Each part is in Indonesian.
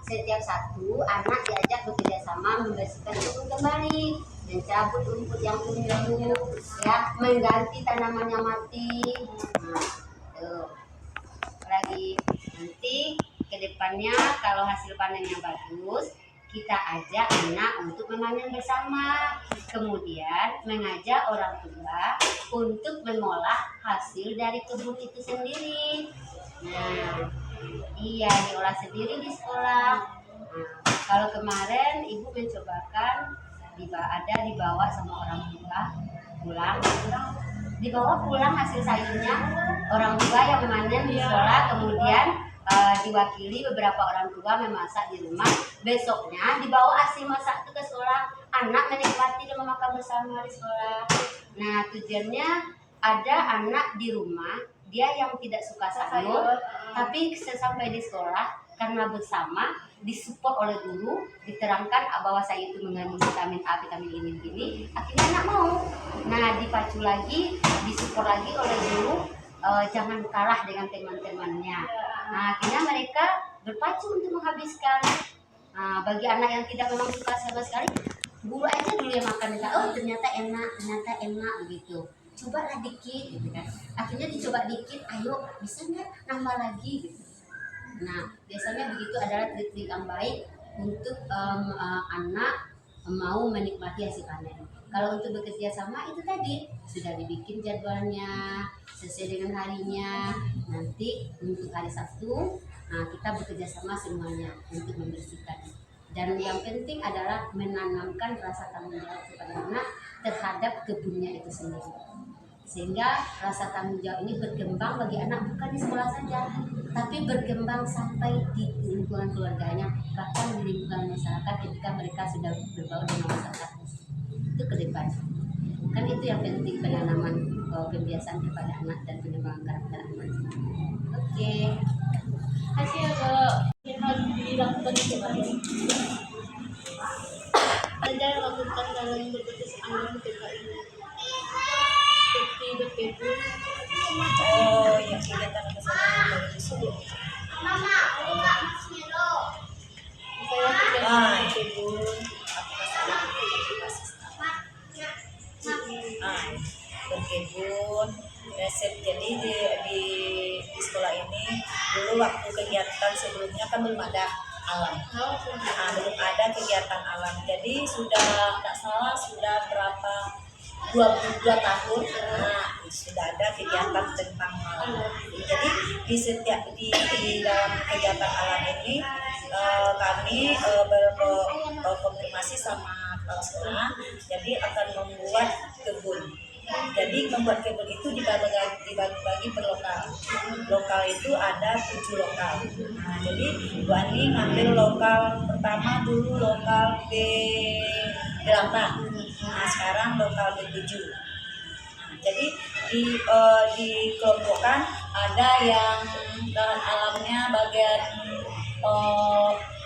setiap satu anak diajak bekerja sama membersihkan kebun kembali, mencabut rumput yang tumbuh, ya, mengganti tanaman yang mati. Nah, tuh. Lagi nanti ke depannya kalau hasil panennya bagus, kita ajak anak untuk memanen bersama, kemudian mengajak orang tua untuk mengolah hasil dari kebun itu sendiri. Nah, iya, diolah sendiri di sekolah. Nah, kalau kemarin ibu mencobakan dibawa sama orang tua pulang, dibawa pulang hasil sayurnya, orang tua yang memanen di sekolah, kemudian diwakili beberapa orang tua memasak di rumah. Besoknya dibawa hasil masak itu ke sekolah, anak menikmati dan memakan bersama di sekolah. Nah, tujuannya ada anak di rumah dia yang tidak suka sayur, tapi sesampai di sekolah karena bersama disupport oleh guru, diterangkan bahwa sayur itu mengandung vitamin A, vitamin ini, akhirnya anak mau. Nah, dipacu lagi, disupport lagi oleh guru, jangan kalah dengan teman-temannya. Nah, akhirnya mereka berpacu untuk menghabiskan. Nah, bagi anak yang tidak memang suka sama sekali, guru aja dulu yang makan. Oh, ternyata enak gitu. Cobalah dikit gitu kan. Akhirnya dicoba dikit, ayo bisa nggak nambah lagi gitu. Nah, biasanya begitu adalah trik-trik yang baik untuk anak mau menikmati hasil panen. Kalau untuk bekerja sama itu tadi sudah dibikin jadwalnya sesuai dengan harinya. Nanti untuk hari Sabtu, nah, kita bekerja sama semuanya untuk membersihkan. Dan yang penting adalah menanamkan rasa tanggung jawab kepada anak terhadap kebunnya itu sendiri. Sehingga rasa tanggung jawab ini berkembang bagi anak bukan di sekolah saja, tapi berkembang sampai di lingkungan keluarganya, bahkan di lingkungan masyarakat ketika mereka sudah berbaur dengan masyarakat. Itu ke depan. Kan itu yang penting, penanaman kebiasaan kepada anak dan pengembangan karakter anak. Oke. Hasil yang harus dilakukan itu ada yang lakukan dalam berbagai alam PKI seperti berkebun. Oh, yang kegiatan bersama Saya berkebun. berkebun resep. Jadi di sekolah ini dulu waktu kegiatan sebelumnya kan belum ada alam, belum ada kegiatan alam. Jadi sudah tak salah sudah berapa 22 tahun sudah ada kegiatan tentang alam. Jadi di dalam kegiatan alam ini kami berkonfirmasi sama kepala sekolah, jadi akan membuat kebun. Jadi membuat kebun itu dibagi per lokal. Lokal itu ada 7 lokal. Nah, jadi Bu Ani ngambil lokal pertama dulu, lokal B8. Nah, sekarang lokal B7. Nah, jadi dikelompokkan, ada yang bahan alamnya bagian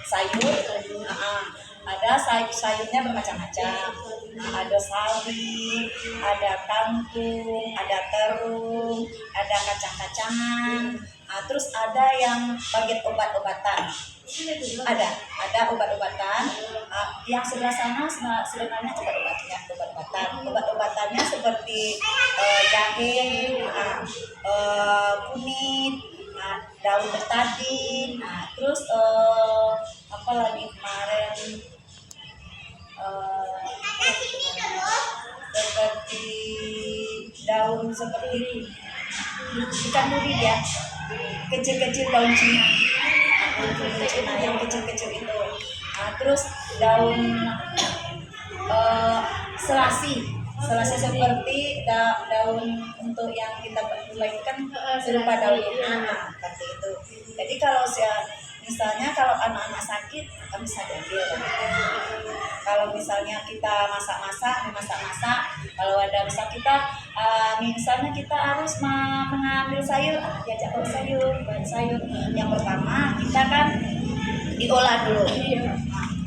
sayur. Ada sayurnya bermacam-macam. Ada sawi, ada kangkung, ada terung, ada kacang-kacangan. Terus ada yang bagian obat-obatan. Ada obat-obatan. Yang sebelah sana sebenarnya obat-obatan. Obat-obatannya seperti jahe, kunyit, daun betadin. Terus apa lagi kemarin? Seperti daun seperti bukan duri ya, kecil-kecil daun Cina, yang kecil-kecil itu. Terus daun selasi seperti daun untuk yang kita mulai kan serupa daun seperti itu. Jadi kalau misalnya kalau anak-anak sakit, kita bisa diambil. Kalau misalnya kita masak-masak, kalau ada misalnya kita harus mengambil sayur, diajak bawa sayur. Yang pertama kita kan diolah dulu.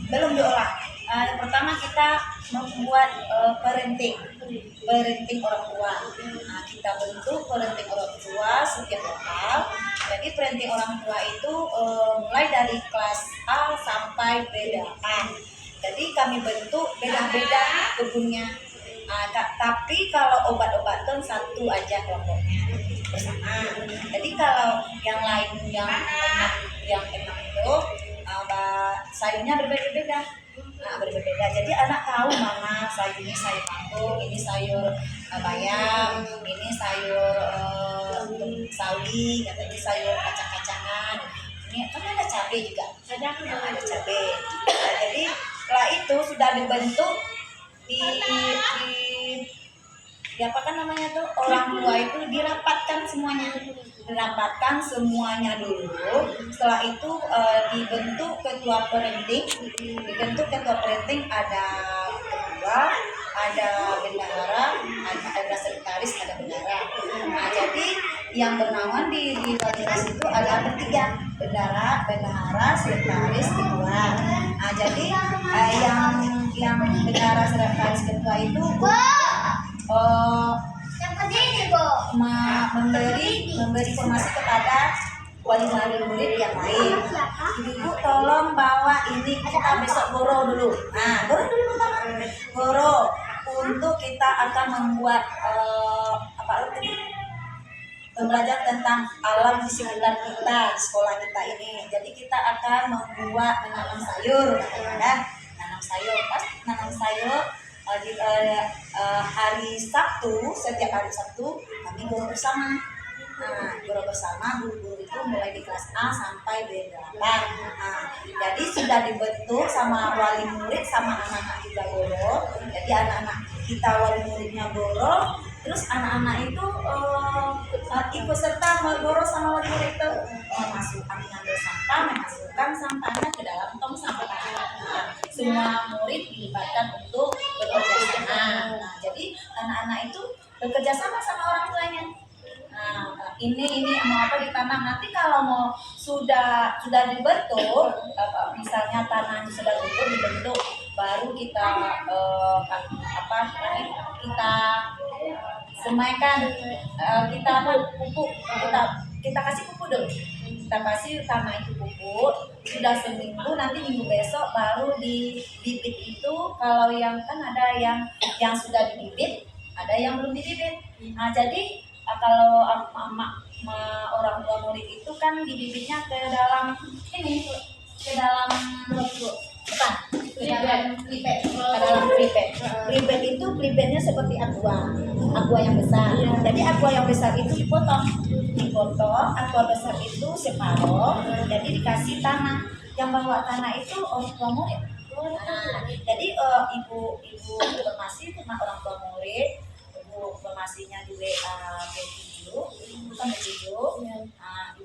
Belum diolah. Yang pertama kita membuat parenting orang tua. Kita bentuk parenting orang tua setiap lokal. Jadi parenting orang tua itu mulai dari kelas A sampai B8. Jadi kami bentuk beda-beda kebunnya. Tapi kalau obat-obatan satu aja kelompoknya bersama. Jadi kalau yang lain yang enam itu sayurnya berbeda-beda. Berbeda. Jadi anak tahu mana sayur ini sayur kangkung, ini sayur bayam, ini sayur sawi, katanya sayur kacang-kacangan. Ini kan ada cabai juga. Ada cabai. Nah, jadi setelah itu sudah dibentuk di apa kan namanya tuh, orang tua itu dirapatkan semuanya dulu. Setelah itu dibentuk ketua parenting. Ada ketua, ada bendahara, ada sekretaris, ada bendahara. Nah, jadi yang bernaungan di organisasi itu ada bertiga: bendahara, sekretaris, ketua. Nah, jadi yang bendahara, sekretaris, ketua itu memberi informasi kepada wali murid yang lain. Ibu tolong bawa ini, kita besok goro dulu. Nah, goro untuk kita akan membuat belajar tentang alam di sekitar kita, di sekolah kita ini. Jadi kita akan membuat menanam sayur, nanam sayur. Hari Sabtu, setiap hari Sabtu kami guru bersama. Guru bersama, guru-guru itu mulai di kelas A sampai B8. Jadi sudah dibentuk sama wali murid, sama anak-anak juga guru. Jadi anak-anak kita wali muridnya guru, terus anak-anak itu ikut serta guru sama wali murid itu mengambil sampah, memasukkan sampahnya ke dalam tong sampah. Semua murid dilibatkan untuk bekerja sama. Jadi anak-anak itu bekerja sama orang tuanya. Ini mau apa ditanam, nanti kalau mau sudah dibentuk, misalnya tanahnya sudah dibentuk, baru kita kita semaikan, pupuk, kita kasih pupuk dulu. Kita kasih tanah itu pupuk, sudah seminggu, nanti minggu besok baru dibibit itu. Kalau yang kan ada yang sudah dibibit, ada yang belum dibibit. Nah, jadi kalau orang tua murid itu kan dibibitnya ke dalam pribet itu pribetnya seperti aqua yang besar. Jadi aqua yang besar itu dipotong aqua besar itu separuh, jadi dikasih tanah. Yang bawa tanah itu orang tua murid. Jadi ibu informasi sama orang tua murid, ibu informasinya di WA B7, bukan B7. Ibu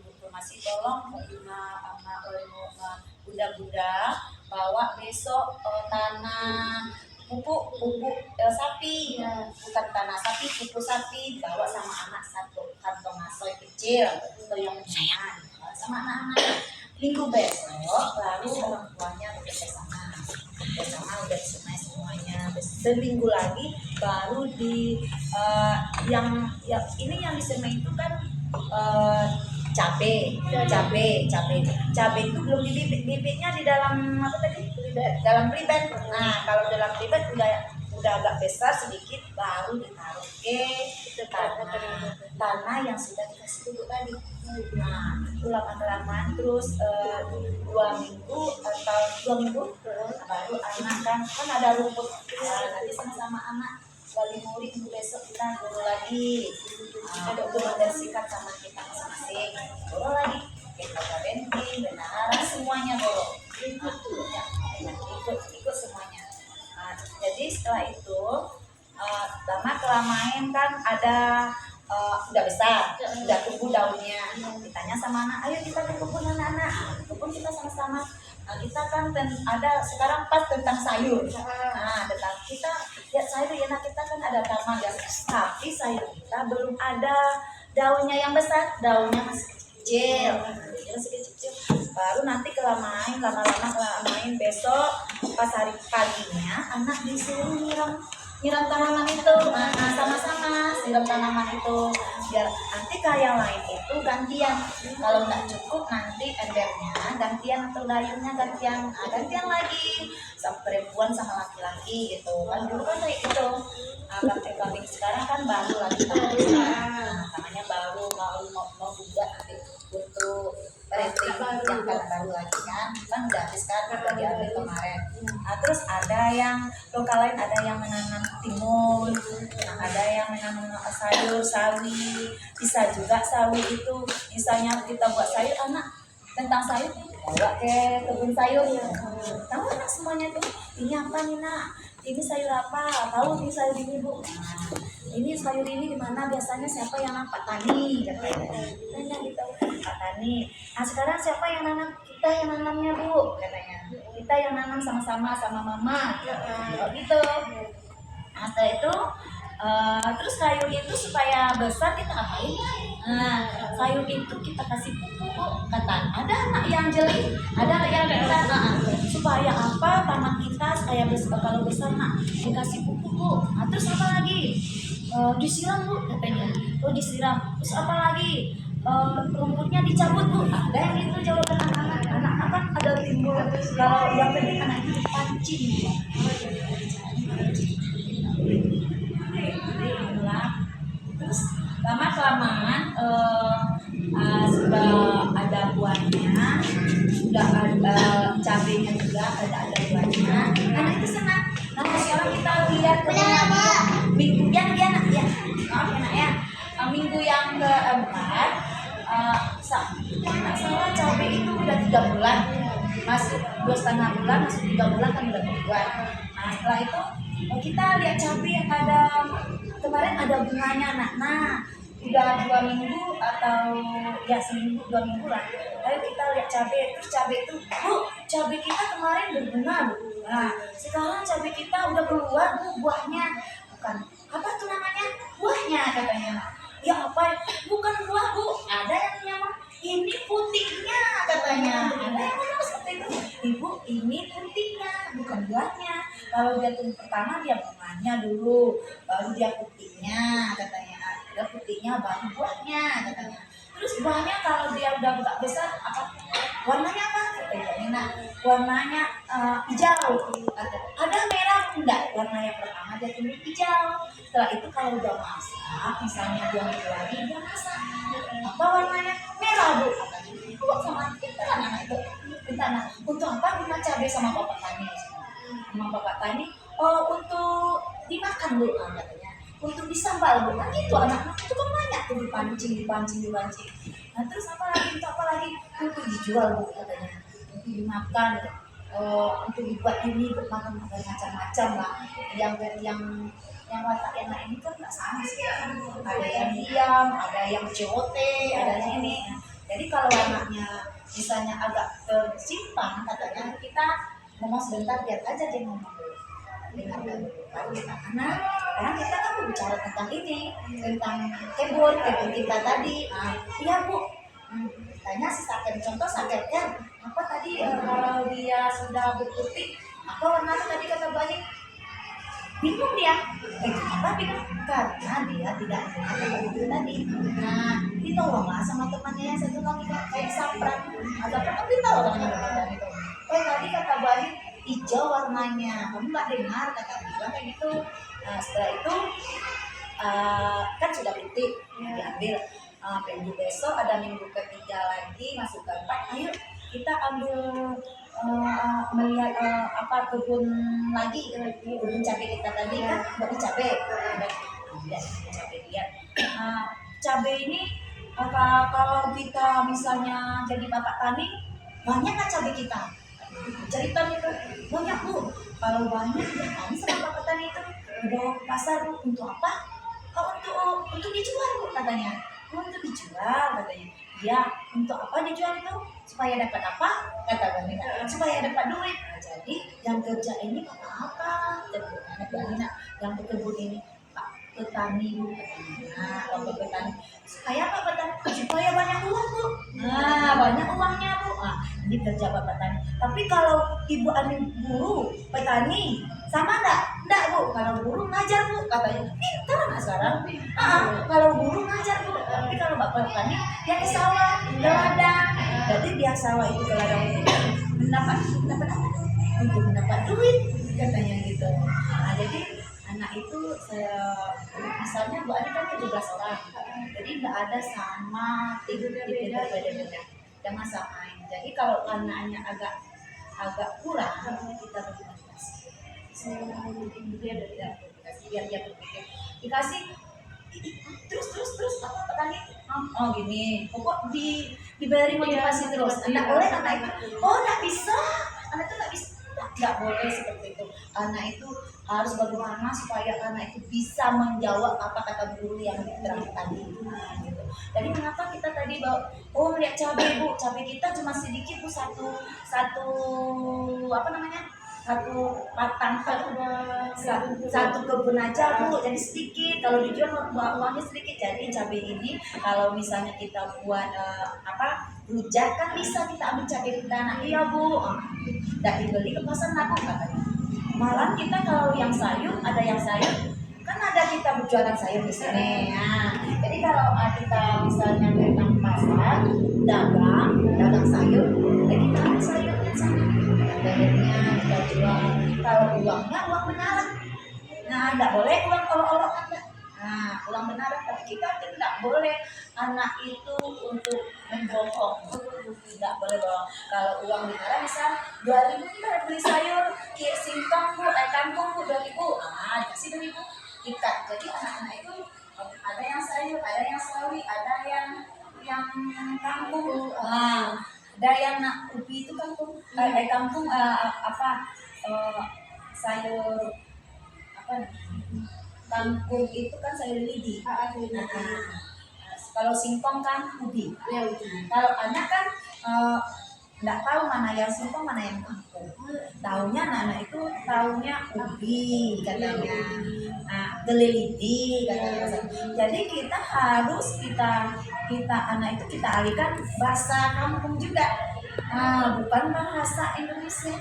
informasi tolong bunda-bunda bawa besok tanah pupuk sapi, bukan tanah sapi, pupuk sapi, bawa sama anak satu kantong asoy kecil atau yang menyayangi sama anak-anak. Minggu besok baru orang tuanya bekerja sama udah disemai semuanya. Seminggu lagi baru yang ini yang disemai itu kan cabai itu belum bibitnya di dalam dalam pribet. Nah, kalau dalam pribet udah agak besar sedikit, baru ditaruh ke tanah yang sudah dikasih pupuk tadi. Nah, itu lama-kelamaan terus 2 minggu baru anak kan ada rumput. Nanti sama anak wali murid minggu besok kita guru lagi, untuk membersihkan sama kita masing-masing. Guru lagi, kita parenting, bendahara, semuanya guru. Ikut semuanya. Jadi setelah itu lama-kelamaan kan ada udah besar, udah tumbuh daunnya. Ditanya sama anak, ayo kita ke kebun anak-anak. Kebun kita sama-sama. Kita kan ada sekarang pas tentang sayur. Tentang kita lihat sayur ya, kita kan ada taman ya. Tapi sayur kita belum ada daunnya yang besar, daunnya masih kecil. Baru nanti lama-lama besok pas hari paginya anak disuruh nyiram tanaman itu. Nah, sama-sama siram tanaman itu biar nanti kalau yang lain itu gantian. Kalau nggak cukup nanti embernya gantian atau dayungnya gantian lagi sama perempuan sama laki-laki gitu kan. Dulu kan kayak gitu. Kambing sekarang kan baru lagi tangannya baru mau juga nanti untuk rating yang baru lagi kan udah habis kan udah diambil kemarin. Nah, terus ada yang lokal lain, ada yang menanam timun, nah, ada yang menanam sayur sawi. Bisa juga sawi itu misalnya kita buat sayur anak tentang sayur bawa ke kebun sayur. Tahu anak semuanya tuh ini apa nih nak, ini sayur apa, tahu ini sayur ini bu, nah, ini sayur ini di mana biasanya siapa yang nanam, Pak Tani katanya. Tanya gitu Pak Tani. Nah sekarang siapa yang nanam, kita yang nanamnya bu katanya, kita yang nanam sama-sama sama mama gitu. Nah setelah itu terus sayur itu supaya besar kita apain? Nah sayur itu kita kasih pupuk kata ada anak yang jeli, ada anak yang besar. Supaya apa, taman kita supaya besar, kalau besar nak dikasih pupuk bu. Nah, terus apa lagi? Disiram bu katanya. Oh disiram. Terus apa lagi? Rumputnya dicabut bu. Ada yang itu jawaban anak-anak. Anak-anak kan ada timbul. Kalau yang penting anak itu dipancing. Terus lama kelamaan sudah ada buahnya, sudah ada cabenya juga, ada buahnya. Karena itu senang. Nah sekarang kita lihat minggu yang dia nak ya, maaf ya nak ya, minggu yang keempat, nggak salah cabai itu udah 3 bulan, masuk 2,5 bulan, masuk 3 bulan kan udah bulan. Nah setelah itu kita lihat cabai yang ada kemarin ada bunganya nak. Nah udah 2 minggu atau ya seminggu 2 minggu lah. Lalu kita lihat cabai, terus cabai itu bu, cabai kita kemarin berbunga bu. Nah sekarang cabai kita udah keluar bu buahnya. Bukan apa tuh namanya, buahnya katanya. Ya apa, bukan buah bu, ada yang nyamuk ini putihnya katanya. Ada yang ngomong seperti itu, ibu ini putihnya bukan buahnya. Kalau dia tumbuh pertama dia bunganya dulu, baru dia putihnya katanya. Ada putihnya baru buahnya katanya. Terus buahnya kalau dia udah agak besar apa warnanya apa katanya? Nah warnanya hijau. Ada merah enggak? Warna yang pertama dia tumbuh hijau. Setelah itu kalau udah masak, misalnya 2 minggu lagi dia masak, apa warnanya merah bu katanya. Bu sama kita anak itu kita untuk apa guna cabai sama bapak tani? Sama bapak tani untuk dimakan bu katanya. Untuk disambal bu, kan gitu anak-anak itu kan banyak tuh dipancing. Nah terus apa lagi untuk dijual bu katanya, untuk dimakan, untuk dibuat ini buat makan macam-macam lah. Yang watak enak ini kan nggak sama sih, ada yang diam, ada yang COT, ada yang ini. Jadi kalau anaknya misalnya agak tersimpan katanya, kita ngomong sebentar biar aja dia ngomong dengarkan karena kita kan bicara tentang ini, tentang kebun kita tadi. Iya bu, tanya si Saken, contoh Saken apa tadi kalau dia sudah berputih apa warnanya tadi kata Bani, bingung dia. Apa bingung? Karena dia tidak mendengar kata itu tadi. Nah ditolonglah sama temannya yang satu lagi kayak Sapran. Sapran kan kita orangnya benar itu. Tadi kata Bani hijau warnanya, kamu nggak dengar kata dia kayak gitu. Nah setelah itu kan sudah putih diambil. Minggu besok ada minggu ketiga lagi masuk ke 4, ayo kita ambil melihat kebun lagi, kebun cabai kita tadi kan bagi cabai, cabai lihat. Cabai ini kalau kita misalnya jadi bapak tani, banyak kan cabai kita? Cerita itu banyak bu. Kalau banyak ya kami sama bapak tani itu dibawa ke pasar bu. Untuk apa? Untuk dijual bu katanya. Untuk dijual katanya. Ya untuk apa dijual itu? Supaya dapat apa? Kata Bani. Supaya dapat duit. Nah, jadi yang kerja ini apa? Anak Bani yang berkebun ini Pak petani bu katanya. Nah, petani. Supaya apa petani? Supaya banyak uang bu. Nah banyak uangnya bu. Ini ini kerja bapak tani. Tapi kalau ibu ani guru petani sama enggak bu, kalau guru ngajar bu katanya, pintar anak sekarang. Kalau guru ngajar bu, tapi kalau bapak petani dia ke sawah, ke ladang. Jadi dia sawah itu ke ladang itu mendapat apa? Untuk mendapat duit katanya gitu. Nah jadi anak itu saya misalnya Bu Ani kan 17 orang, jadi nggak ada sama tim beda-beda, jangan samain. Jadi kalau anaknya agak kurang kita berkomunikasi biar dia berpikir dikasih terus apa petani gini pokok diberi motivasi terus. Anak boleh anak itu nggak bisa, anak itu nggak boleh seperti itu. Anak itu harus bagaimana supaya anak itu bisa menjawab apa kata guru yang diterangkan tadi. Gitu. Jadi mengapa kita tadi bawa lihat cabai bu, cabai kita cuma sedikit bu, satu apa namanya, satu kebun aja bu, jadi sedikit. Kalau dijual uangnya sedikit. Jadi cabai ini kalau misalnya kita buat rujak kan bisa kita ambil cabai di tanah. Iya bu, tidak dibeli ke pasar naku katanya. Malah kita kalau yang sayur, ada yang sayur kan ada kita berjualan sayur di sini. Nah, jadi kalau kita misalnya datang pasar dagang sayur, kita ambil sayurnya sana, bayarnya kita jual. Kalau uangnya uang benaran, nah tidak boleh uang olok-olok anda. Nah, uang benaran, tapi kita tidak boleh anak itu untuk membohong, tidak boleh bohong. Kalau uang benaran misal 2.000 kita beli sayur, singkong bu, kangkung bu 2.000, kasih 2.000 ikat. Jadi anak-anak itu ada yang sayur, ada yang sawi, ada yang kangkung, ada yang ubi itu kangkung, kangkung sayur apa? Kangkung itu kan sayur lidi. Kalau singkong kan ubi. Kalau anak kan nggak tahu mana yang singkong mana yang kangkung. Taunya anak itu taunya ubi katanya, gele lidi katanya. Jadi kita harus kita anak itu kita alihkan bahasa kampung juga, bukan bahasa Indonesia.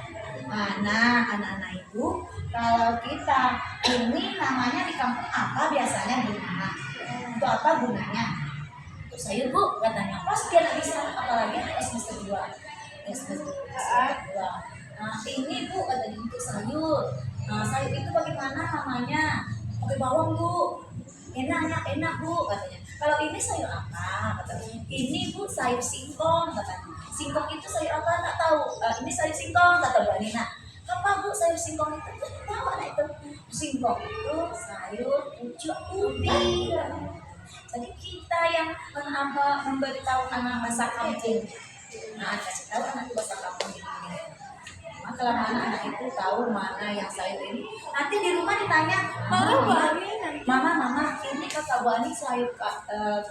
Nah anak-anak itu kalau kita ini namanya di kampung apa biasanya gimana? Untuk apa gunanya? Untuk sayur bu katanya. Pas dia nggak bisa, apalagi semester 2. Nah ini bu katanya untuk sayur. Sayur itu bagaimana namanya? Pakai bawang bu. Enak bu katanya. Kalau ini sayur apa katanya? Ini bu sayur singkong katanya. Singkong itu sayur apa nggak tahu. Ini sayur singkong kata Bu Anina. Apa bu sayur singkong itu? Tahu anak itu. Singkong itu sayur pucuk ubi. Jadi kita yang memberitahu anak bahasa kampung. Nah, kasih tahu anak itu bahasa kampung ini. Maka kalau anak itu tahu mana yang sayur ini, nanti di rumah ditanya, Mama, ini kata Bu Ani sayur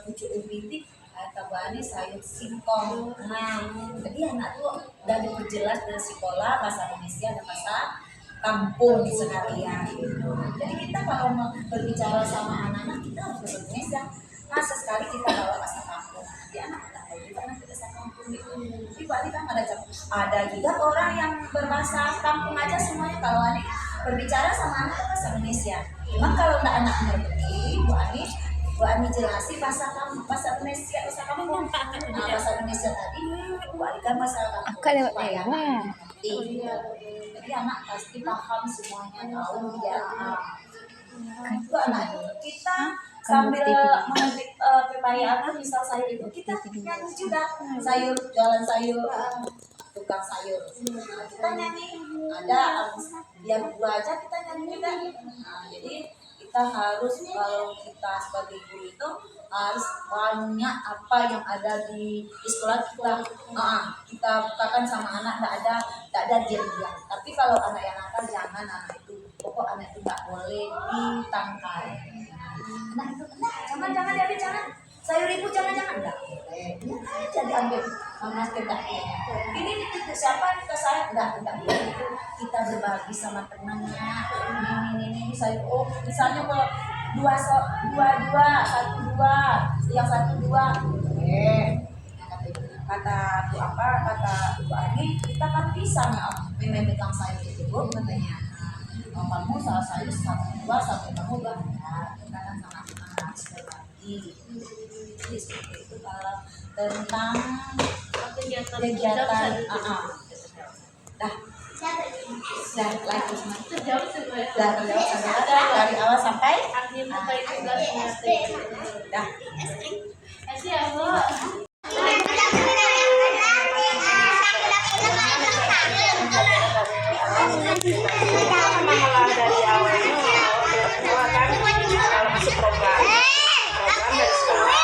pucuk ubi ini, kata Bu Ani sayur singkong. Nah, jadi anak tuh udah diperjelas dari sekolah bahasa Indonesia dan bahasa kampung sekalian. Jadi kita kalau berbicara sama anak-anak kita harus bahasa Indonesia. Masa sekali kita bawa bahasa kampung, nanti anak tak tahu juga nanti bahasa kampung itu. Tapi Bu Ani kan ada juga orang yang berbahasa kampung aja semuanya. Kalau Ani berbicara sama anak bahasa Indonesia. Memang kalau anak ngerti, Bu Ani jelasin bahasa Indonesia, bahasa kampung. Nah, bahasa Indonesia tadi Bu Ani kan bahasa kampung supaya anak ngerti. Jadi anak pasti paham semuanya, tahu dia. Itu anak kita sambil memetik pepaya atau misal sayur itu kita nyanyi juga, jualan sayur, tukang sayur. Kita nyanyi, ada yang dua aja kita nyanyi juga. Jadi kita harus, kalau kita sebagai guru itu harus banyak apa yang ada di sekolah kita bukakan sama anak. Tidak ada diam-diam. Tapi kalau anak yang nakal jangan, anak itu pokok anak itu nggak boleh ditangkal. Anak itu jangan diambil, jangan sayur ibu jangan enggak boleh. Ya aja diambil sama tidak. Ini untuk siapa? Kita sayang enggak boleh. Itu kita berbagi sama temannya. Ini sayur misalnya kalau dua satu dua yang satu dua. Yang kata ibu kata Bu apa kata Bu Ani kita kan bisa memegang sayur itu Bu katanya. Nah, kamu salah sayur 1 2 sampai kamu banyak kita kan sangat sangat berbagi. Jadi seperti itu kalau tentang kegiatan kegiatan dah lagi terjawab semuanya. terjawab dari awal sampai Akhir sampai tugasnya. dah. Kasih ya, Bu. Malah dari awalnya orang kan kalau masuk program dari sekolah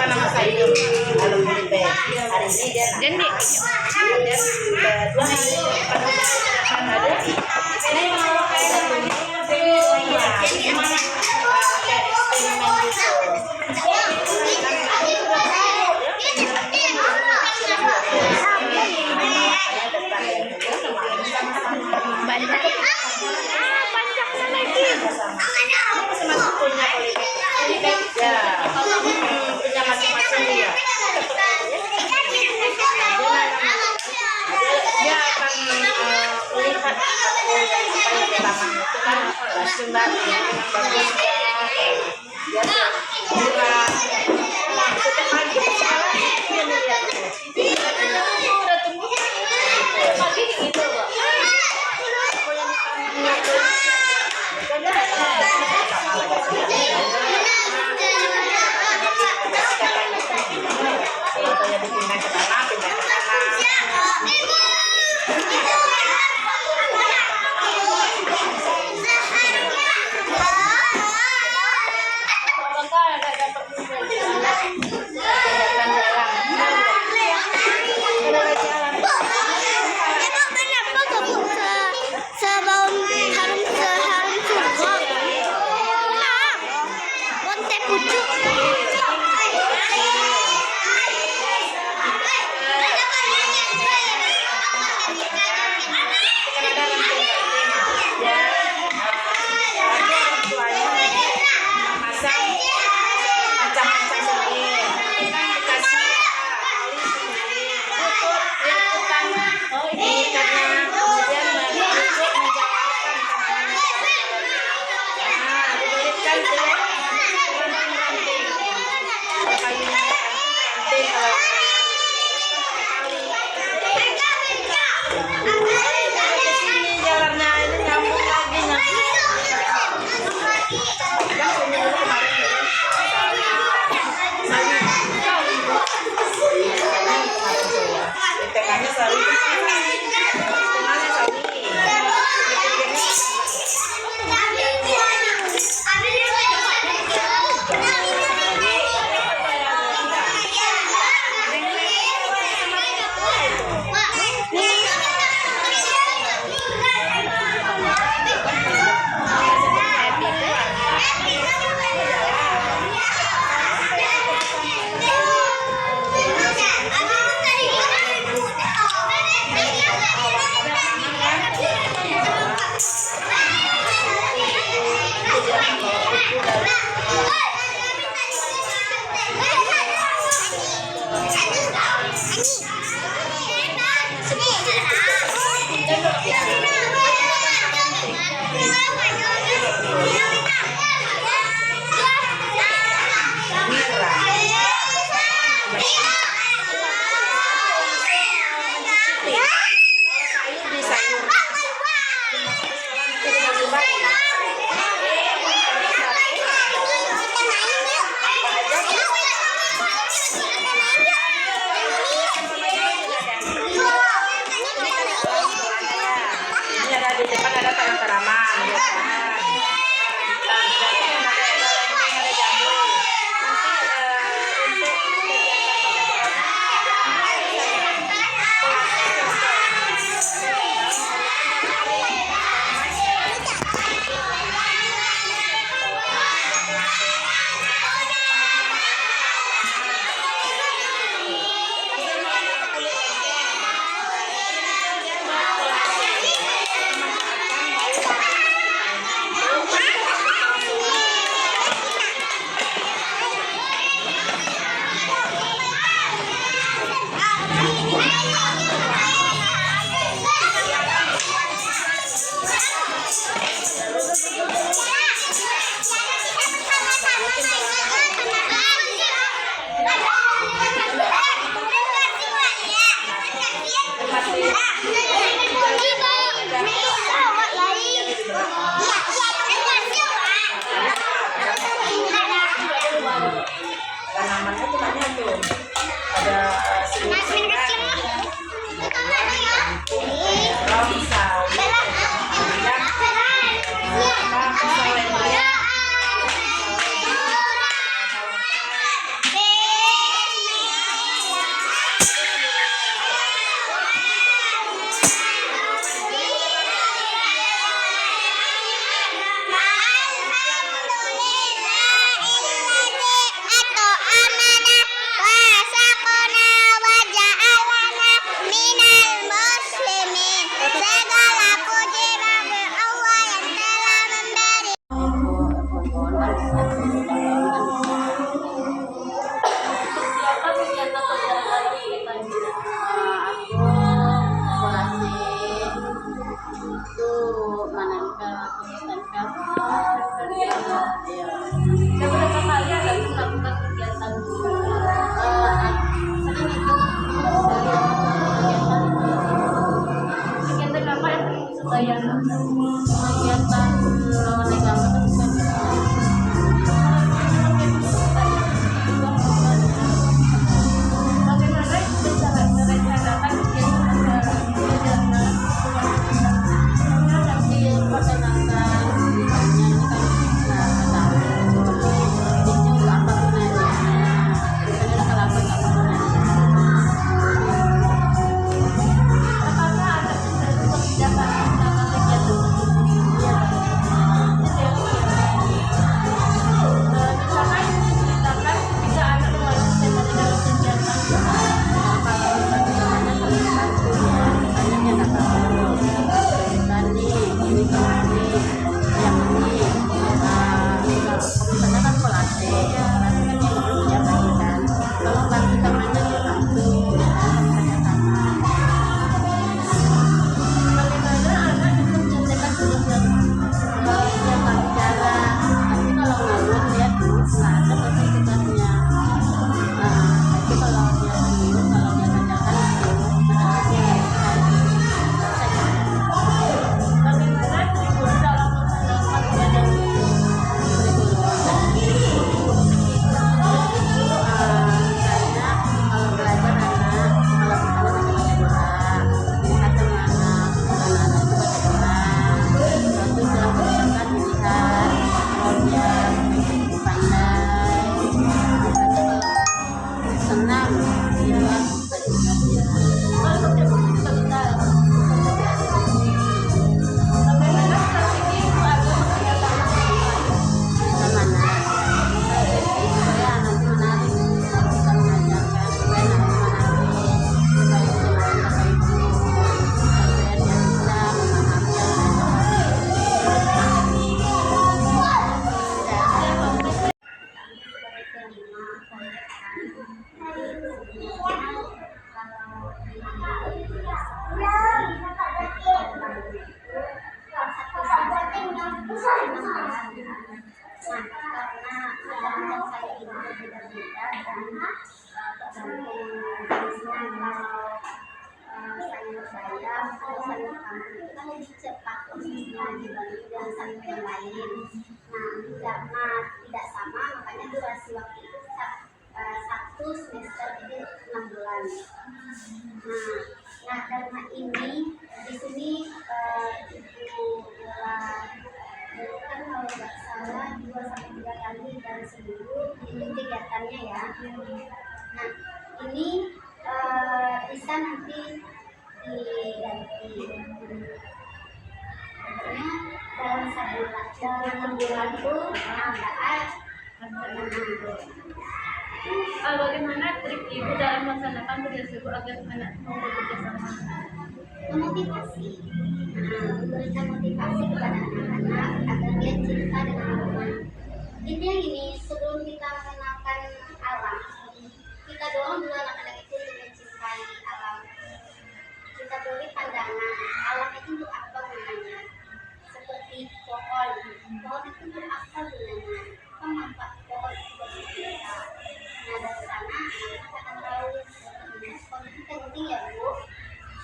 nama sayur alumni B hari ini dia jadi kemudian 2 hari akan ada ini mau kayak gimana kayak eksperimen gitu masing-masing punya politik ya punya masing-masing dia. Tanamannya tuh banyak tuh. Ada sayur-sayuran, terong, sawi, pisau lendang, Siapa kegiatan pembelajaran kita ini? Aku kolase itu menempel ya. Udah berapa kali ada melakukan kegiatan Sering itu kegiatan apa yang supaya kegiatan lawan agama kan bukan bagaimana cara merencanakan kegiatan nanti perkenalkan misalnya ini kan itu apa gunanya, biasanya kalau apa gunanya. apakah ada kebijakan tentang kegiatan misalkan ceritakan jika anak mengikuti tema dalam kegiatan bagaimana anak mencontohkan kegiatan bagaimana tribun dalam melaksanakan ibadah senang di luar kalau tribun juga bisa bagaimana strategi itu agar kegiatan mana supaya nanti menarik kita mengajarkan supaya nanti menarik supaya gimana ibu supaya dia bisa memahami karena tidak sama makanya durasi waktu itu satu semester jadi 6 bulan. Nah karena ini di sini ibu kan kalau nggak salah 2-3 kali dalam seminggu itu kegiatannya ya. Nah ini bisa nanti diganti. Pokoknya dalam sebulan itu bagaimana trik ibu dalam melaksanakan tugas ibu agar anak mau bekerja sama memotivasi, memberikan motivasi kepada anak-anak agar dia cinta dengan alam. Intinya gini, sebelum kita mengenalkan alam, kita dorong dulu anak-anak itu untuk mencintai alam. tanah. Alam itu untuk apa gunanya? Seperti pohon. Pohon itu untuk apa gunanya? Apa manfaat pohon itu bagi kita? Nah, dari sana anak akan tahu sebenarnya pohon itu penting ya, Bu.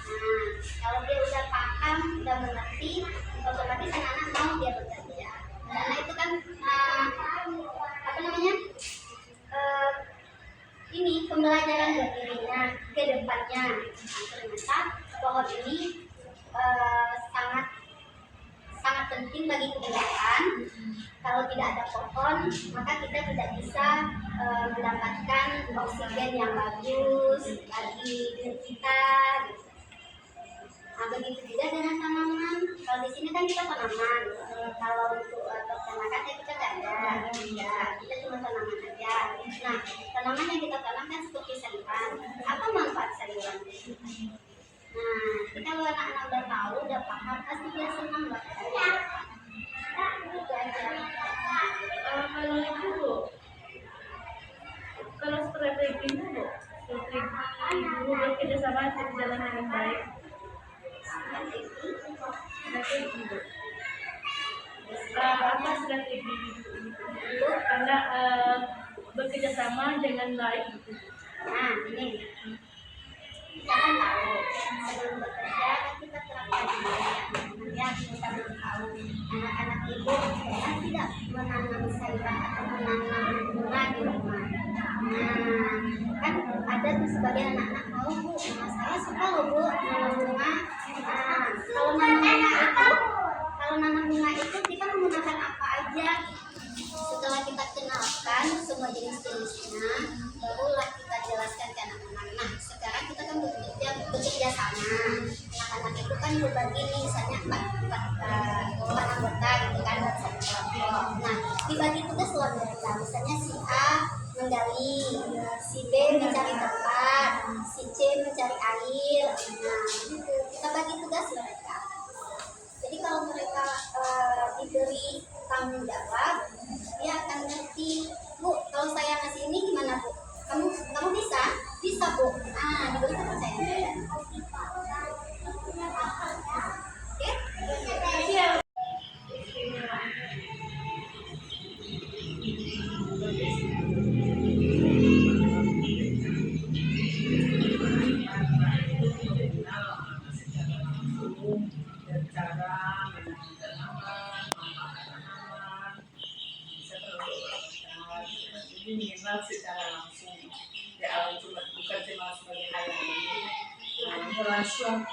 Nah, kalau dia udah paham, udah mengerti, otomatis anak-anak mau dia bekerja. Karena itu kan apa namanya? Ini pembelajaran buat dirinya ke depannya. Nah, ternyata pohon ini sangat sangat penting bagi kehidupan. Kalau tidak ada pohon, maka kita tidak bisa mendapatkan oksigen yang bagus bagi diri kita. Nah, begitu juga dengan tanaman. Kalau di sini kan kita tanaman. Kalau untuk peternakan kita nggak ada. Ya, kita cuma tanaman aja. Nah, tanaman yang kita tanam kan seperti sayuran. Apa manfaat sayuran? Nah, kita kalau anak-anak udah tahu, udah paham, pasti dia senang buat kerja. Itu aja. Kalau itu Bu, kalau strateginya Bu, strategi Bu bekerja sama jalan yang baik. Strategi Bu. Apa strategi Bu? Karena bekerja sama dengan baik. Nah, ini kita kan tahu sebelum bekerja kan kita terapkan dulu ya, kita belum tahu anak-anak ibu pernah tidak menanam sayuran atau menanam bunga di rumah. Nah, kan ada tuh sebagian anak-anak mau, Bu, nah, saya suka loh, Bu, menanam bunga. Nah, kalau nanam bunga itu kita menggunakan apa aja? Setelah kita kenalkan semua jenis-jenisnya, barulah kita jelaskan ke anak-anak. Nah, sekarang kita kan bekerja sama. Anak-anak itu kan berbagi nih, misalnya empat anggota gitu kan, satu kelompok. Nah, dibagi tugas luar biasa. Misalnya si A menggali, si B mencari tempat, si C mencari air. Nah, gitu. Kita bagi tugas mereka. Jadi kalau mereka diberi tanggung jawab, dia akan ngerti, Bu, kalau saya ngasih ini gimana, Bu? Kamu bisa? Bisa, Bu. Nah, diberi kepercayaan. Oke? Iya. Minimal secara langsung ya, cuma bukan cuma sebagai hal yang ini langsung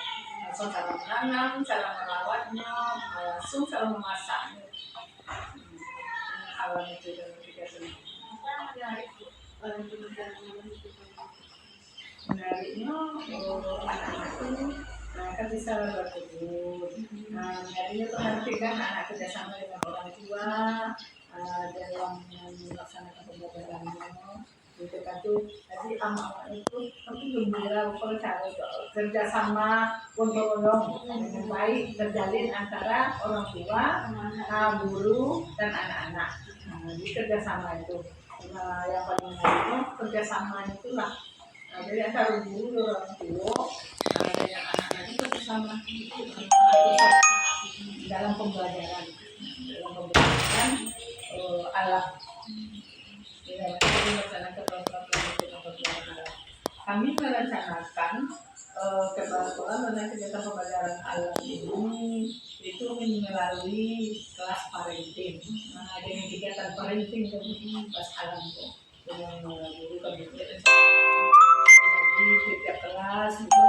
cara menanam, cara merawatnya, langsung cara memasaknya. Alam itu dan tiga menariknya anak itu kan bisa berkebun. Menariknya tuh nanti kan anak kerjasama dengan orang tua dalam melaksanakan pembelajarannya gitu kan tuh. Jadi anak itu tapi gembira kalau cara kerjasama gotong-royong dengan baik terjalin antara orang tua, guru dan anak-anak. Jadi kerjasama itu yang paling menariknya kerjasama itulah. Jadi antara guru dan orang tua dan anak-anak itu kerjasama dalam pembelajaran alam. Kami merencanakan kebetulan dengan kegiatan pembelajaran alam ini itu melalui kelas parenting. Dengan kegiatan parenting kelas alam itu dengan guru kami di setiap kelas juga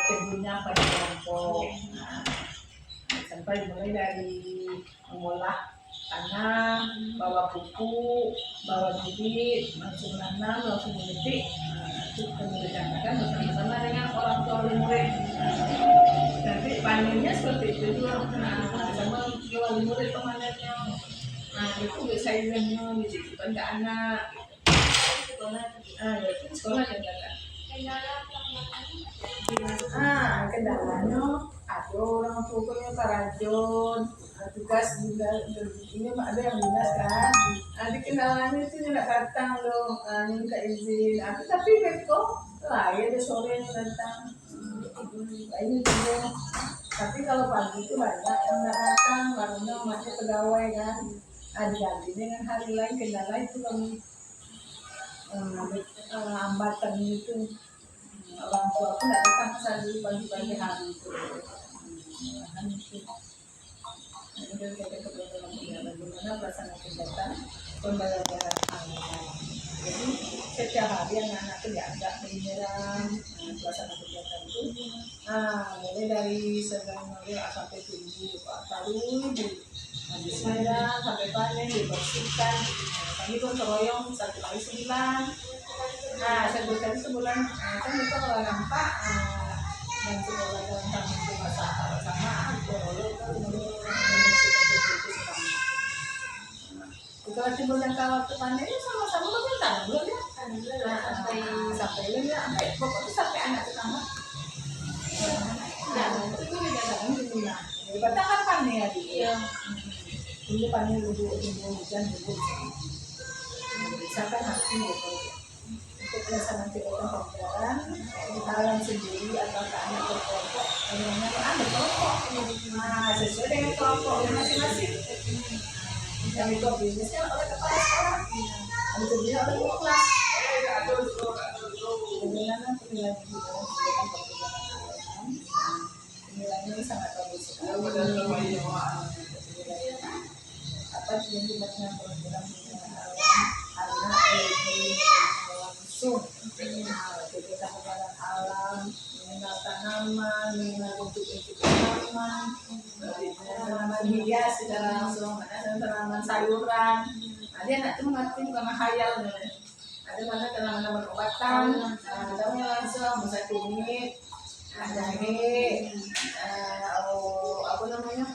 kebunnya pada kelompok. Sampai mulai dari mengolah tanah, bawa pupuk, bawa bibit, langsung nanam, langsung memetik. Itu kami rencanakan bersama-sama dengan orang tua murid. Nanti panennya seperti itu juga. Sama jual murid temannya. Itu sayurannya dititipkan ke anak. Itu sekolah yang ada. Kendalanya ada orang tuanya karajon, tugas juga ini ada yang dinas kan. Nanti kendalanya itu tidak datang loh, minta izin. Tapi besok lah ya, sore datang. ini juga. Tapi kalau pagi itu banyak yang nggak datang, karena masih pegawai kan. Diganti dengan hari lain, kendala itu kami hambatan itu. Orang tua aku nggak datang selalu pagi-pagi hari itu. Kemudian kita kebetulan bagaimana pelaksanaan kegiatan pembelajaran online. Jadi setiap hari anak-anak itu diajak menyiram pelaksanaan kegiatan itu. Mulai dari 9 sampai 7 baru habis merah sampai panen dibersihkan. Kami pun keroyong 1 kali sebulan. Sebulan kan itu kalau nampak dan sekolah dalam tamu itu masalah sama kalau sebulan kalau depannya itu sama-sama kan tanam dulu ya sampai lu ya pokoknya sampai anak pertama itu juga jangan dibulan pada kapan ya dia dulu panen dulu hujan dulu bisa kan nanti gitu untuk pelaksanaan kegiatan pembelajaran kalian sendiri atau anak berkelompok ada kelompok sesuai dengan kelompok masing-masing yang itu bisnisnya oleh kepala sekolah ada kerja oleh guru kelas bagaimana penilaian di dalam kegiatan pembelajaran penilaiannya sangat bagus sekali apa yang dimaksudkan pembelajaran anak langsung kegiatan pembelajaran alam mengenal tanaman, mengenal bentuk-bentuk tanaman, tanaman hias secara langsung, ada tanaman sayuran. Ada anak itu mengerti bukan khayal, ada mana tanaman obatan, ada yang langsung bisa kunyit, jahe, apa namanya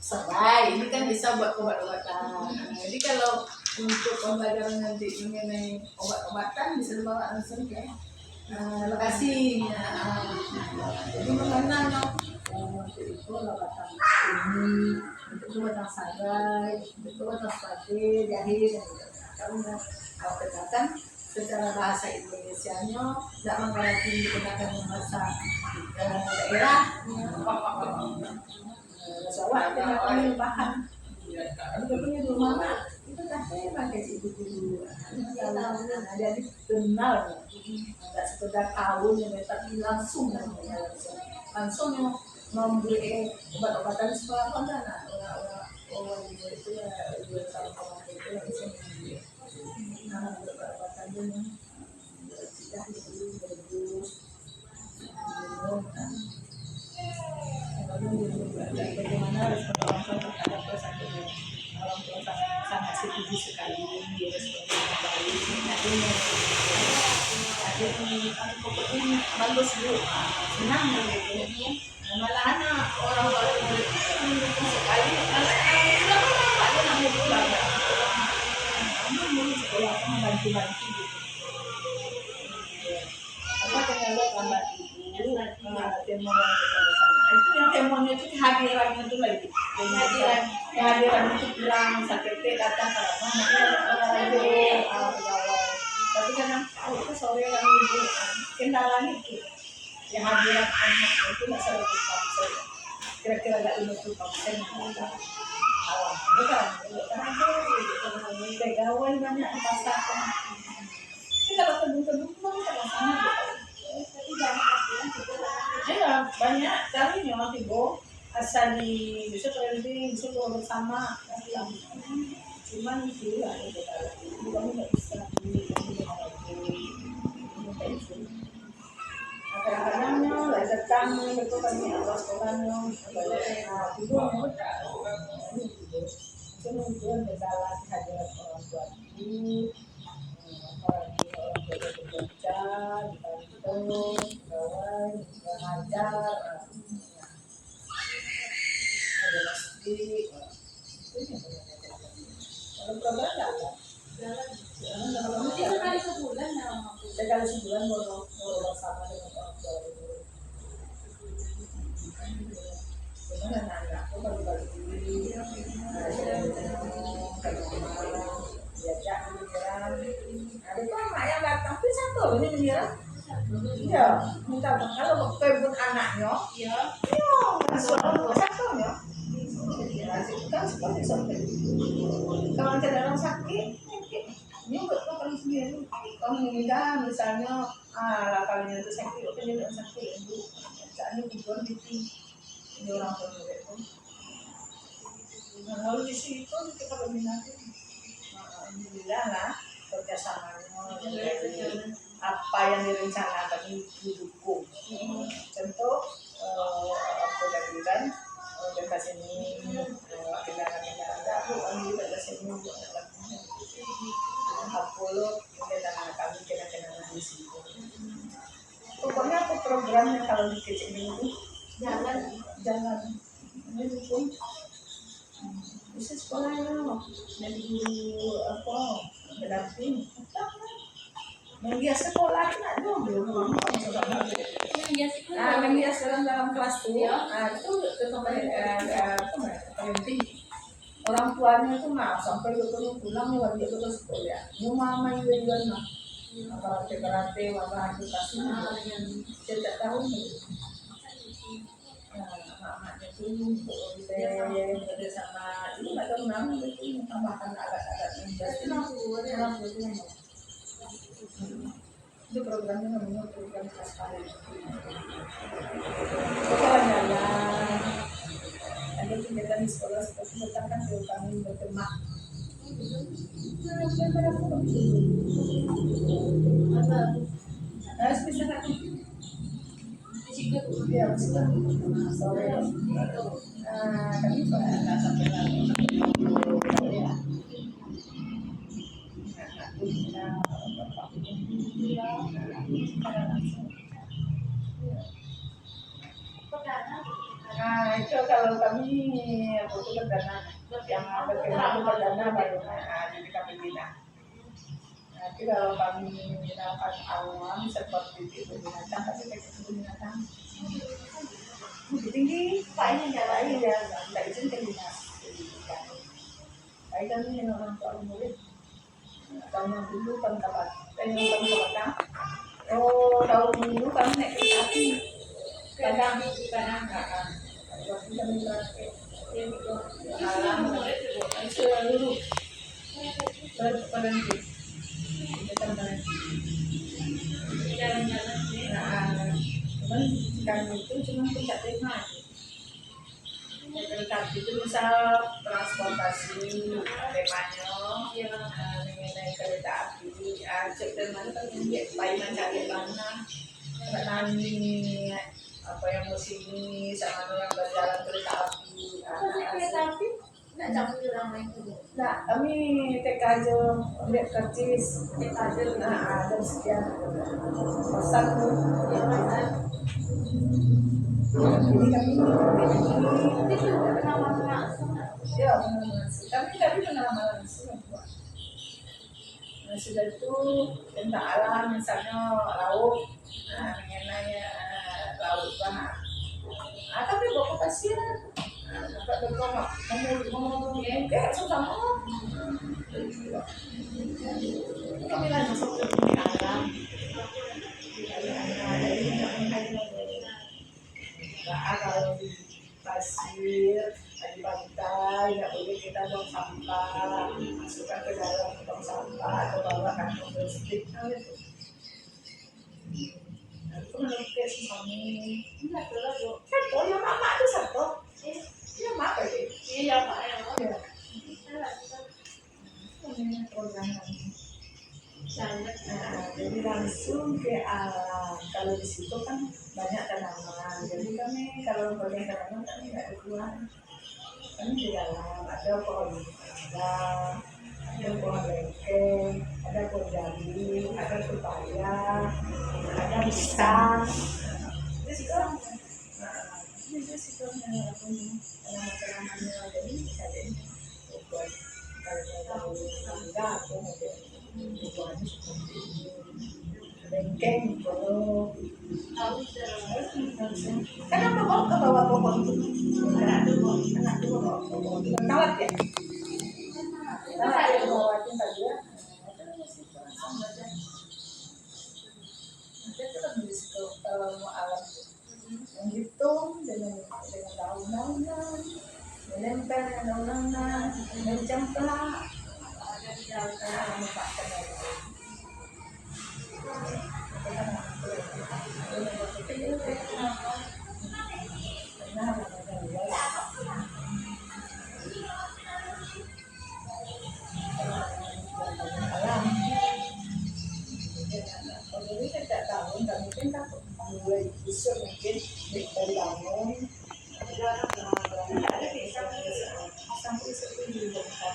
serai. Ini kan bisa buat obat-obatan. Jadi kalau untuk pembelajaran nanti mengenai obat-obatan bisa dibawa langsung ke lokasinya. Jadi mengenal itu obatan ini, itu obatan sarai, itu obatan spade, jahe dan kalau kesehatan secara bahasa Indonesianya tidak mengganti digunakan bahasa daerah. Jawa itu namanya bahan. Itu punya dulu mana? Itu kasih pakai itu dulu. Jadi kenal, nggak sekedar tahu tapi langsung yang memberi obat-obatan sekolah mana orang itu ya dua tahun itu langsung obat-obatan itu sudah bagus. Bagaimana respon orang tua terhadap pesan orang tua sangat setuju sekali respon yang baik. Jadi pokoknya bagus bu, senang begitu. Malahan orang tua mendukung sekali. Kalau bapak dia namanya pulang, namun sekolah membantu-bantu gitu. Apa ternyata lambat itu temon itu yang temonnya itu kehadirannya itu lagi kehadiran itu kurang sakit datang karena tapi kadang itu sore kami itu kendalanya itu yang hadiran anak itu nggak selalu kita kira-kira nggak 50% awal itu kan karena pegawai banyak di pasar kan tapi kalau kedung-kedung kan sama ya banyak kali memang tibo asal di bisa trending bisa bersama cuman itu lah bukan nggak bisa kadang-kadangnya lah datang itu kan ya sekolahnya tibo kemudian berjalan hadirat orang tua itu orang tua bekerja di kantor kawan mengajar ada masjid kalau program nggak ada sekali sebulan baru bersama dengan orang tua itu dengan anak aku bagi-bagi diajak menyiram ada tuh anak yang datang tapi satu ini menyiram Iya, minta kalau kebun anaknya, Ya. iya, masuk satunya. Kan seperti seperti kalau ada orang sakit, ini buat makan sendiri. Kalau meninggal misalnya, kalau itu sakit, oke dia orang sakit, ibu, misalnya kubur ini orang tua itu. Nah, lalu di situ kita berminat, alhamdulillah lah kerjasamanya. Apa yang direncanakan didukung. Contoh aku tadi kan ke sini kendaraan baru kami juga ke sini Apollo kendaraan kami kendaraan di situ. Pokoknya aku programnya kalau di kecil itu jalan ini dukung bisa sekolah dari guru apa pendamping menghias sekolah itu ada belum menghias dalam kelas tuh itu penting orang tuanya itu sampai betul pulang ya dia betul sekolah mau mama juga mah karate warna edukasi setiap tahun anak-anaknya itu bekerja sama itu nggak tahu namanya itu tambahkan agak-agak itu programnya namanya program transparan. Jalan-jalan, ada kegiatan di sekolah seperti misalkan kami berteman. Harus bisa kan? Ya, bisa. Sore. Kami nggak sampai lagi. Nah itu kalau kami butuh perdana yang berkenaan perdana baru jadi kami bina. Nanti kalau kami menggunakan alam seperti itu binatang tapi kayak binatang tinggi pak ini jalan ya nggak izin ke dinas. Baik kami yang orang tua murid tahun dulu kan dapat tahun tahun dulu kami naik kereta api kadang waktu kami berangkat alam seluruh berhenti jalan-jalan cuman kami itu cuma tidak terima kereta api itu misal transportasi temanya mengenai kereta api cek temanya kan paiman cari mana nani apa yang musimi sama yang berjalan kereta api kereta api nggak campur orang lain dulu nah kami TK aja ambil kercis TK aja ada sekian pesan tuh jadi kami itu pengalaman langsung ya kami pengalaman langsung sudah itu tentang alam misalnya laut mengenai laut banget tapi bawa pasir bapak ngomong kayak susah kami langsung ke alam kalau di pasir di pantai nggak boleh kita buang sampah masukkan ke dalam tong sampah atau bawa kantong plastik itu menurut suami enggak tuh satu ya mama itu satu ya mama deh iya pak ya ini program jadi langsung ke alam kalau di situ kan banyak tanaman jadi kami kalau bagian tanaman kami nggak keluar kami di dalam ada pohon ada pohon lengkeng ada pohon jambu ada pepaya ada pisang itu situ yang aku tanaman-tanamannya jadi bisa deh buat kalau enggak aku mau lengkeng kalau karena mau ke bawah pohon anak tuh pohon kawat ya kawat ya bawatin tadi ya di situ kalau mau alam yang hitung dengan daun-daunan, menempel dengan daun-daunan, mencemplak, memanfaatkan alam. Kalau ini tidak tahu, nggak mungkin kan mulai busur mungkin dari bangun. Ada desa sampai sepuluh bongkar.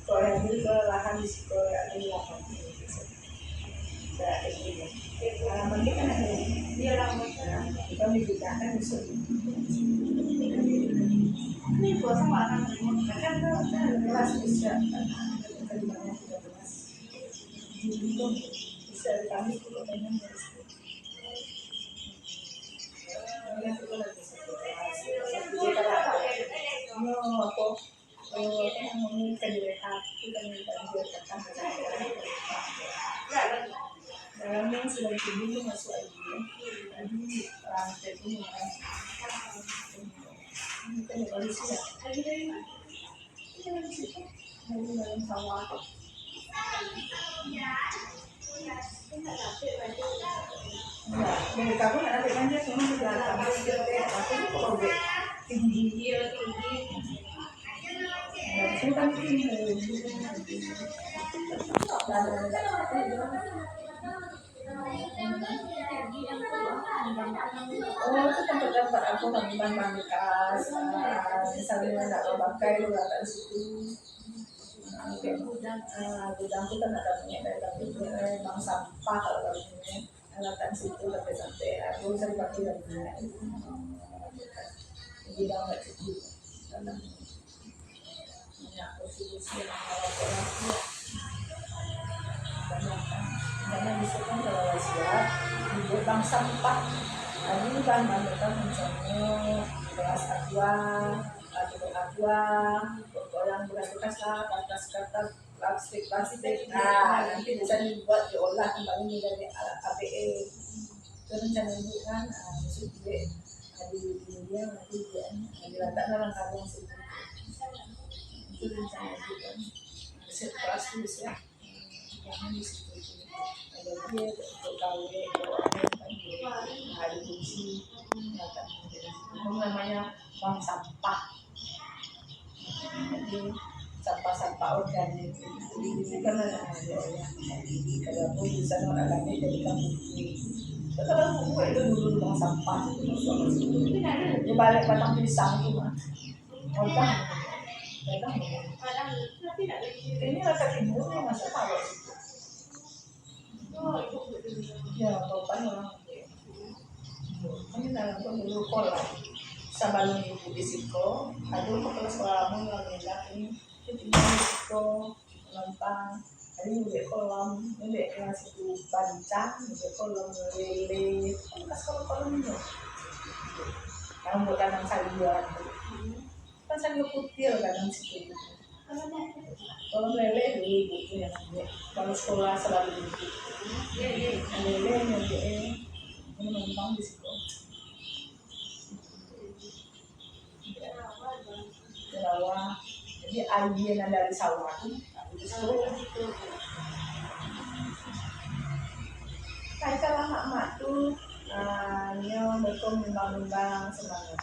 Kalau yang beli ke lahan di situ ada di lahan. Ada ini. Halaman kita kan ada. Dia langsung kita membedakan busur. Ini buat sama akan kan kelas bisa. Itu bisa kami juga pengen dalamnya sudah dulu masuk aja tadi rantai ini kan baru siap lagi dari situ dari dalam sawah. Dari kamu ada kan dia semua di belakang aku itu kalau tinggi saya kan tinggi itu tempat-tempat aku teman bekas misalnya nggak mau pakai lu datang situ. Gudangku kan ada punya dari bank sampah kalau punya alatan situ sampai aku sering pakai lagi gudang nggak cukup karena punya posisi yang karena bisa kan kalau siap dibuat bank sampah ini kan banyak misalnya beras aqua orang bekas lah kertas plastik nanti bisa dibuat diolah kembali dari APE itu rencana ibu kan masuk dia dia nanti dia diletak dalam karung situ itu rencana ibu kan set plastik ya jangan di situ ada dia untuk KW ada fungsi namanya bank sampah. Jadi sampah-sampah organik itu kan ada kalau aku bisa orang lain jadi kamu kalau aku itu dulu buang sampah itu balik batang pisang itu mah orang ini rasa timur yang masuk tahu ya bukan orang ini dalam dulu kolam sabalong ibu di siko, aduh kepala sekolah mau ngelak ini tinggal di siko, lempang, ini udah kolam, udah kelas itu bancang, udah kolam lele, kas kolam itu, yang buat tanam sayuran, kan sayur putih kadang situ, kolam lele itu yang kalau sekolah selalu itu, lele yang dia menumpang di siko. Sawah, jadi air yang dari sawah itu kayak kalau mak tuh nyo betul nimbang-nimbang semangat